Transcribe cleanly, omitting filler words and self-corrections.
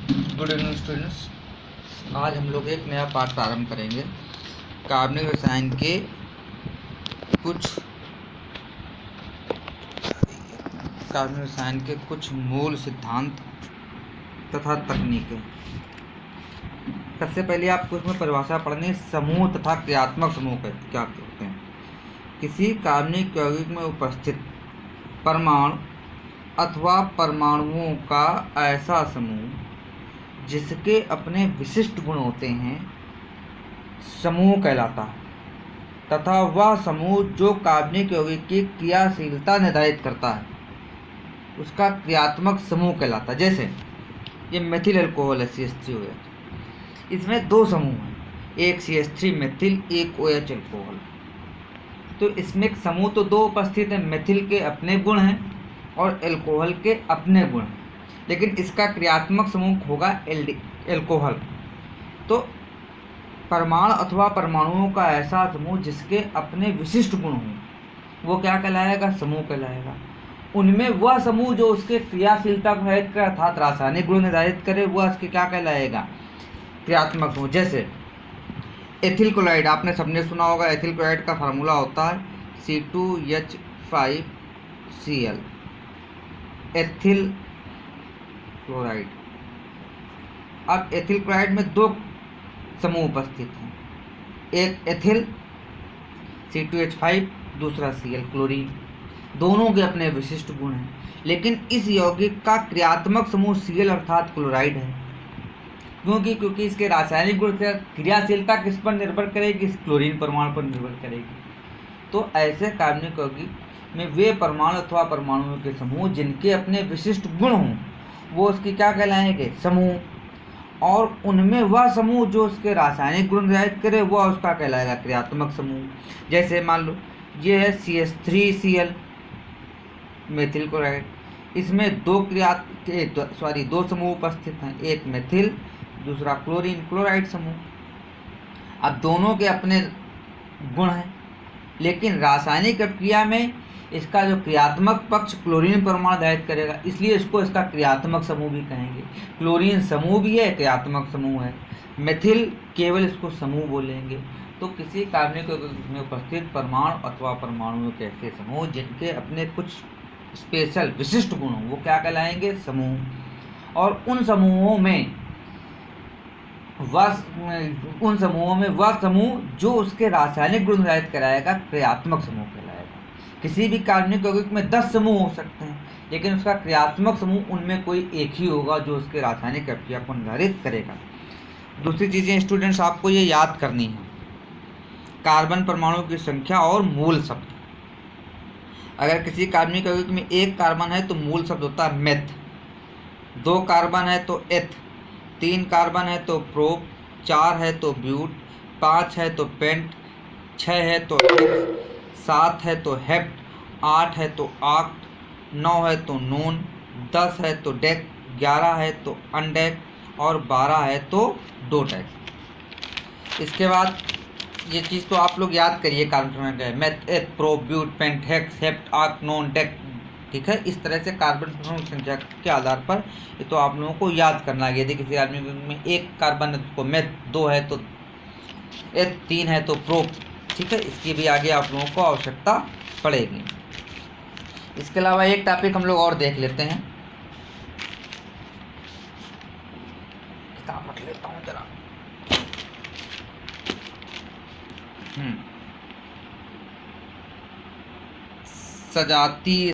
Good evening students. आज हम लोग एक नया पाठ प्रारंभ करेंगे। कार्बनिक रसायन के कुछ मूल सिद्धांत तथा तकनीकें। सबसे पहले आपको इसमें परिभाषा पढ़नी, समूह तथा क्रियात्मक समूह क्या कहते हैं। किसी कार्बनिक यौगिक में उपस्थित परमाणु अथवा परमाणुओं का ऐसा समूह जिसके अपने विशिष्ट गुण होते हैं समूह कहलाता है, तथा वह समूह जो कार्बनिक यौगिक की क्रियाशीलता निर्धारित करता है उसका क्रियात्मक समूह कहलाता है। जैसे ये मेथिल अल्कोहल है, CH3 हो गया। इसमें दो समूह हैं, एक CH3 मेथिल, एक OH अल्कोहल। तो इसमें एक समूह तो दो उपस्थित है, मेथिल के अपने गुण हैं और अल्कोहल के अपने गुण हैं, लेकिन इसका क्रियात्मक समूह होगा अल्कोहल। तो परमाणु अथवा परमाणुओं का ऐसा समूह जिसके अपने विशिष्ट गुण हों वो क्या कहलाएगा, समूह कहलाएगा। उनमें वह समूह जो उसके क्रियाशीलता को निर्धारित करे अर्थात रासायनिक गुण निर्धारित करे वह उसके क्या कहलाएगा, क्रियात्मक समूह। जैसे एथिल क्लोराइड, आपने सबने सुना होगा। एथिल क्लोराइड का फार्मूला होता है C2H5Cl, एथिल क्लोराइड। अब एथिल क्लोराइड में दो समूह उपस्थित हैं, एक एथिल C2H5, दूसरा Cl क्लोरीन। दोनों के अपने विशिष्ट गुण हैं, लेकिन इस यौगिक का क्रियात्मक समूह Cl अर्थात क्लोराइड है। क्योंकि इसके रासायनिक गुण से क्रियाशीलता किस पर निर्भर करेगी, इस क्लोरीन परमाणु पर निर्भर करेगी। तो ऐसे कार्बनिक यौगिक में वे परमाणु अथवा परमाणुओं के समूह जिनके अपने विशिष्ट गुण हों वो उसकी क्या कहलाएंगे, समूह। और उनमें वह समूह जो उसके रासायनिक गुण निर्धारित करे वह उसका कहलाएगा क्रियात्मक समूह। जैसे मान लो ये है CH3Cl मेथिल क्लोराइड, इसमें दो समूह उपस्थित हैं, एक मेथिल, दूसरा क्लोरीन क्लोराइड समूह। अब दोनों के अपने गुण हैं, लेकिन रासायनिक प्रक्रिया में इसका जो क्रियात्मक पक्ष क्लोरीन परमाणु निर्धारित करेगा, इसलिए इसको इसका क्रियात्मक समूह भी कहेंगे। क्लोरीन समूह भी है, क्रियात्मक समूह है। मेथिल केवल इसको समूह बोलेंगे। तो किसी कार्बनिक यौगिक में उपस्थित परमाणु अथवा परमाणुओं के ऐसे समूह जिनके अपने कुछ स्पेशल विशिष्ट गुण हों वो क्या कहलाएंगे, समूह। और उन समूहों में वह समूह जो उसके रासायनिक गुण निर्धारित कराएगा क्रियात्मक समूह कहलाएगा। किसी भी कार्बनिक यौगिक में 10 समूह हो सकते हैं, लेकिन उसका क्रियात्मक समूह उनमें कोई एक ही होगा जो उसके रासायनिक प्रक्रिया को निर्धारित करेगा। दूसरी चीज़ें स्टूडेंट्स आपको ये याद करनी है, कार्बन परमाणु की संख्या और मूल शब्द। अगर किसी कार्बनिक यौगिक में एक कार्बन है तो मूल शब्द होता है मेथ, 2 कार्बन है तो एथ, 3 कार्बन है तो प्रोप, 4 है तो ब्यूट, 5 है तो पेंट, 6 है तो हेक्स, 7 है तो हेप्ट, 8 है तो आक्ट, 9 है तो नोन, 10 है तो डेक, 11 है तो अनडेक और 12 है तो डोडेक। इसके बाद ये चीज़ तो आप लोग याद करिए, कार्बन का meth, eth, prop, but, pent, hex, hept, oct, non, dec. ठीक है, इस तरह से कार्बन परमाणु संख्या के आधार पर ये तो आप लोगों को याद करना है। यदि किसी आदमी में एक कार्बन है तो मेथ, 2 है तो एथ, 3 है तो प्रोप। ठीक है, इसकी भी आगे आप लोगों को आवश्यकता पड़ेगी। इसके अलावा एक टॉपिक हम लोग और देख लेते हैं, किताब रख लेता हूँ जरा। सजातीय